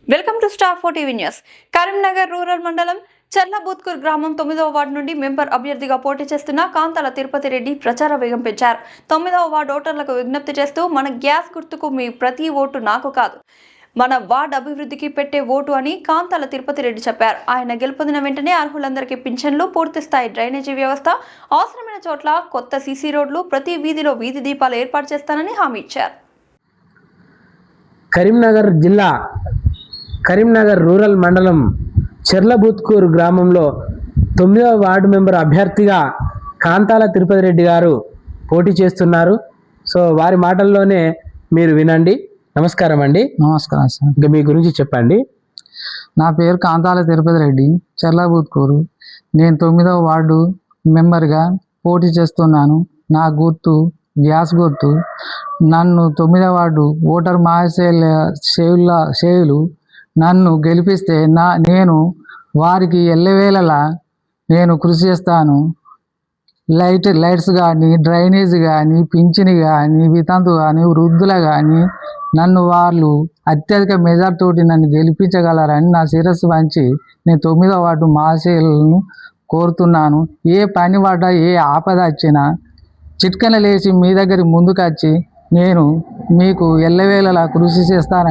Welcome to star 4 TV news. Karimnagar rural మండలం చర్లబూత్కూర్ గ్రామం 9వ ward నుండి మెంబర్ అభ్యర్థిగా పోటీ చేస్తున్న కాంతాల తిరుపతి రెడ్డి ప్రచార వేగం పెంచారు. 9వ వార్డు ఓటర్లకు విజ్ఞప్తి చేస్తూ మన గ్యాస్ గుర్తుకు మీ ప్రతి ఓటు నాకు కాదు, మన వార్డు అభివృద్ధికి పెట్టే ఓటు అని కాంతాల తిరుపతి రెడ్డి చెప్పారు. ఆయన గెలుపొందిన వెంటనే అర్హులందరికీ పింఛన్లు, పూర్తిస్థాయి డ్రైనేజీ వ్యవస్థ, అవసరమైన చోట్ల కొత్త సీసీ రోడ్లు, ప్రతి వీధిలో వీధి దీపాలు ఏర్పాటు చేస్తానని హామీ ఇచ్చారు. కరీంనగర్ జిల్లా కరీంనగర్ రూరల్ మండలం చెర్లబూత్కూరు గ్రామంలో 9వ వార్డు మెంబర్ అభ్యర్థిగా కాంతాల తిరుపతి రెడ్డి గారు పోటీ చేస్తున్నారు. సో వారి మాటల్లోనే మీరు వినండి. నమస్కారం అండి. నమస్కారం సార్. ఇంకా మీ గురించి చెప్పండి. నా పేరు కాంతాల తిరుపతి రెడ్డి, చెర్లబూత్కూరు. నేను 9వ వార్డు మెంబర్గా పోటీ చేస్తున్నాను. నా గుర్తు గ్యాస్ గుర్తు. నన్ను 9వ వార్డు ఓటర్ మహాశయులు నన్ను గెలిపిస్తే నేను వారికి ఎల్లవేళలా నేను కృషి చేస్తాను. లైట్స్ కానీ, డ్రైనేజ్ కానీ, పింఛని కానీ, వితంతు కానీ, వృద్ధులు కానీ నన్ను వాళ్ళు అత్యధిక మెజార్టీ తోటి నన్ను గెలిపించగలరని నా శిరస్సు వంచి నేను 9వ వార్డు మహాశయులను కోరుతున్నాను. ఏ పని పడ్డా, ఏ ఆపద వచ్చినా చిట్కన లేచి మీ దగ్గరికి ముందుకు వచ్చి నేను మీకు ఎల్లవేళలా కృషి చేస్తానని